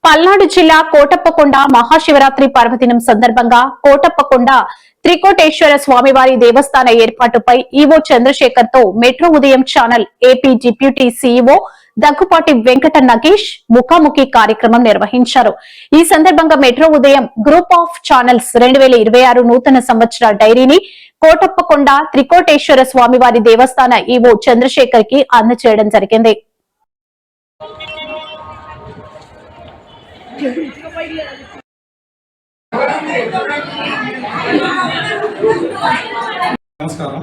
పల్నాడు జిల్లా కోటప్పకొండ మహాశివరాత్రి పర్వదినం సందర్భంగా కోటప్పకొండ త్రికోటేశ్వర స్వామివారి దేవస్థాన ఏర్పాటుపై ఈవో చంద్రశేఖర్ తో మెట్రో ఉదయం channel AP deputy CEO Daggubati Venkata Nagesh ముఖాముఖి కార్యక్రమం నిర్వహించారు. ఈ సందర్భంగా మెట్రో ఉదయం గ్రూప్ ఆఫ్ ఛానల్స్ 2026 నూతన సంవత్సర డైరీని కోటప్పకొండ త్రికోటేశ్వర స్వామివారి దేవస్థాన ఈవో చంద్రశేఖర్ కి అందజేయడం జరిగింది. నమస్కారం.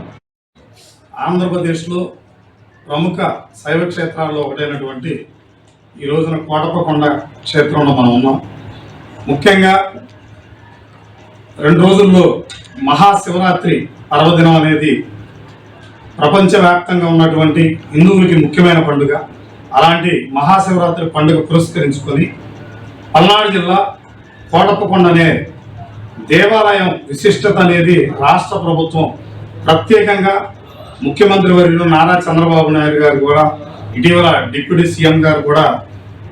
ఆంధ్రప్రదేశ్లో ప్రముఖ శైవ క్షేత్రాల్లో ఒకటైనటువంటి ఈ రోజున కోటప్పకొండ క్షేత్రంలో మనం ఉన్నాం. ముఖ్యంగా 2 రోజుల్లో మహాశివరాత్రి పర్వదినం అనేది ప్రపంచవ్యాప్తంగా ఉన్నటువంటి హిందువులకి ముఖ్యమైన పండుగ. అలాంటి మహాశివరాత్రి పండుగ పురస్కరించుకొని పల్నాడు జిల్లా కోటప్పకొండ అనే దేవాలయం విశిష్టత అనేది రాష్ట్ర ప్రభుత్వం ప్రత్యేకంగా ముఖ్యమంత్రి వర్యులు నారా చంద్రబాబు నాయుడు గారు కూడా ఇటీవల డిప్యూటీ సీఎం గారు కూడా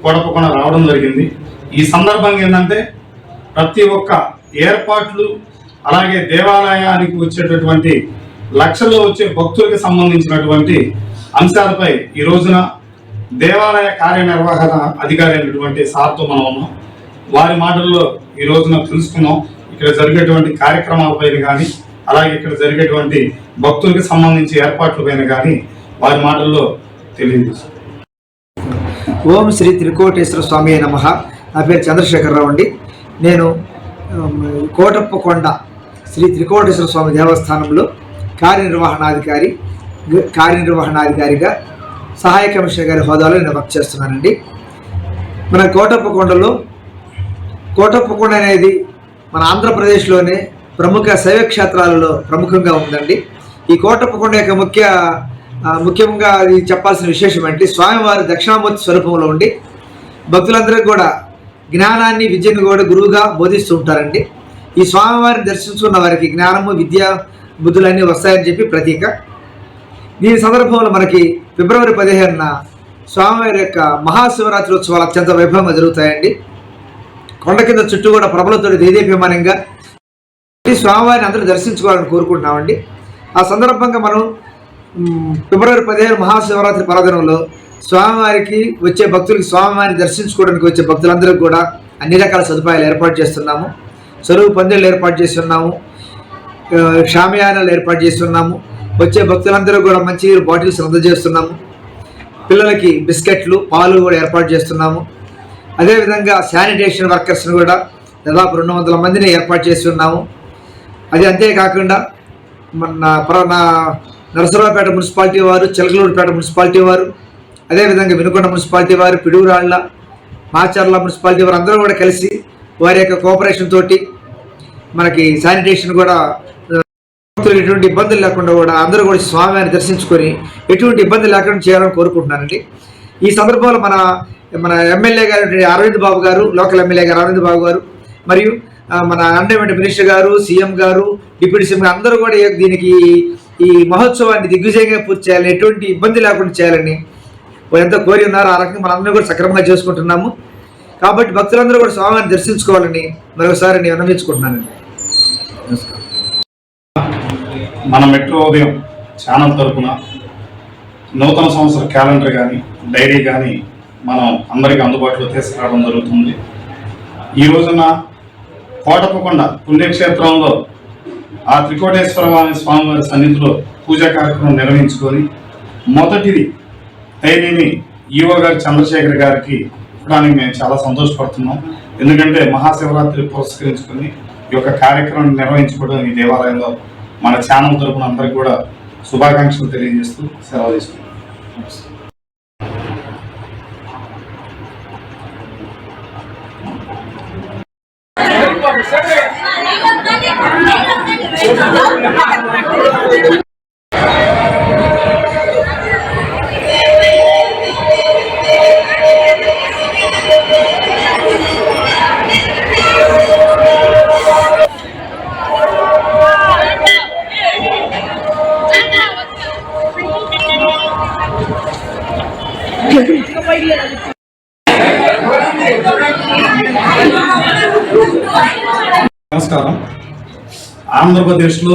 కోటప్పకొండ రావడం జరిగింది. ఈ సందర్భంగా ఏంటంటే ప్రతి ఒక్క ఏర్పాట్లు అలాగే దేవాలయానికి వచ్చేటటువంటి లక్షల్లో వచ్చే భక్తులకు సంబంధించినటువంటి అంశాలపై ఈ రోజున దేవాలయ కార్యనిర్వహణ అధికారి అయినటువంటి సార్తో మనం ఉన్నాం. వారి మాటల్లో ఈ రోజున తెలుసుకున్నాం. ఇక్కడ జరిగేటువంటి కార్యక్రమాలపైన కానీ అలాగే ఇక్కడ జరిగేటువంటి భక్తులకు సంబంధించి ఏర్పాట్లపైన కానీ వారి మాటల్లో తెలియజేస్తాం. ఓం శ్రీ త్రికోటేశ్వర స్వామి నమః. నా పేరు చంద్రశేఖరరావు అండి. నేను కోటప్పకొండ శ్రీ త్రికోటేశ్వర స్వామి దేవస్థానంలో కార్యనిర్వహణాధికారిగా సహాయ కమిషనర్ గారి హోదాలో నేను వర్క్ చేస్తున్నానండి. మన కోటప్పకొండ అనేది మన ఆంధ్రప్రదేశ్లోనే ప్రముఖ శైవ క్షేత్రాలలో ప్రముఖంగా ఉందండి. ఈ కోటప్పకొండ యొక్క ముఖ్యంగా చెప్పాల్సిన విశేషం అంటే స్వామివారి దక్షిణామూర్తి స్వరూపంలో ఉండి భక్తులందరికీ కూడా జ్ఞానాన్ని విద్యను కూడా గురువుగా బోధిస్తూ ఉంటారండి. ఈ స్వామివారిని దర్శించుకున్న వారికి జ్ఞానము విద్య బుద్ధులన్నీ వస్తాయని చెప్పి ప్రతీక. దీని సందర్భంలో మనకి ఫిబ్రవరి 15న స్వామివారి యొక్క మహాశివరాత్రి ఉత్సవాలు అత్యంత వైభవంగా జరుగుతాయండి. కొండ కింద చుట్టూ కూడా ప్రభలతో దేదీప్యమానంగా స్వామివారిని అందరూ దర్శించుకోవాలని కోరుకుంటున్నామండి. ఆ సందర్భంగా మనం ఫిబ్రవరి 15 మహాశివరాత్రి పర్వదినంలో స్వామివారికి వచ్చే భక్తులకి స్వామివారిని దర్శించుకోవడానికి వచ్చే భక్తులందరికీ కూడా అన్ని రకాల సదుపాయాలు ఏర్పాటు చేస్తున్నాము. చెరువు పందిళ్ళు ఏర్పాటు చేస్తున్నాము, షామియానాలు ఏర్పాటు చేస్తున్నాము. వచ్చే భక్తులందరూ కూడా మంచినీరు బాటిల్స్ అందజేస్తున్నాము. పిల్లలకి బిస్కెట్లు పాలు కూడా ఏర్పాటు చేస్తున్నాము. అదేవిధంగా శానిటేషన్ వర్కర్స్ని కూడా దాదాపు 200 మందిని ఏర్పాటు చేస్తున్నాము. అది అంతేకాకుండా మన నరసరావుపేట మున్సిపాలిటీ వారు, చిలకలూరుపేట మున్సిపాలిటీ వారు, అదేవిధంగా వినుకొండ మున్సిపాలిటీ వారు, పిడుగురాళ్ళ, మాచర్ల మున్సిపాలిటీ వారు అందరూ కూడా కలిసి వారి యొక్క కోఆపరేషన్ తోటి మనకి శానిటేషన్ కూడా ఎటువంటి ఇబ్బందులు లేకుండా కూడా అందరూ కూడా స్వామివారిని దర్శించుకొని ఎటువంటి ఇబ్బంది లేకుండా చేయాలని కోరుకుంటున్నానండి. ఈ సందర్భంలో మన ఎమ్మెల్యే గారు అరవింద్ బాబు గారు, లోకల్ ఎమ్మెల్యే గారు అరవింద్ బాబు గారు, మరియు మన ఎండోమెంట్ మినిస్టర్ గారు, సీఎం గారు, డిప్యూటీ సీఎం గారు అందరూ కూడా దీనికి ఈ మహోత్సవాన్ని దిగ్విజయంగా పూర్తి చేయాలని, ఎటువంటి ఇబ్బంది లేకుండా చేయాలని ఎంతో కోరి ఉన్నారు. ఆ రకంగా మనందరూ కూడా సక్రమంగా చేసుకుంటున్నాము. కాబట్టి భక్తులందరూ కూడా స్వామివారిని దర్శించుకోవాలని మరొకసారి నేను విన్నవించుకుంటున్నానండి. నమస్కారం. మన మెట్రో ఉదయం ఛానల్ తరఫున నూతన సంవత్సర క్యాలెండర్ కానీ డైరీ కానీ మనం అందరికీ అందుబాటులో తీసుకురావడం జరుగుతుంది. ఈ రోజున కోటప్పకొండ పుణ్యక్షేత్రంలో ఆ త్రికోటేశ్వర స్వామివారి సన్నిధిలో పూజా కార్యక్రమం నిర్వహించుకొని మొదటిది డైరీని ఈవో గారు చంద్రశేఖర్ గారికి ఇవ్వడానికి మేము చాలా సంతోషపడుతున్నాం. ఎందుకంటే మహాశివరాత్రి పురస్కరించుకొని ఈ యొక్క కార్యక్రమం నిర్వహించుకోవడం ఈ దేవాలయంలో మన ఛానల్ తరపున అందరికి కూడా శుభాకాంక్షలు తెలియజేస్తూ సెలవు తీసుకుంటాం. Thank you. నమస్కారం. ఆంధ్రప్రదేశ్లో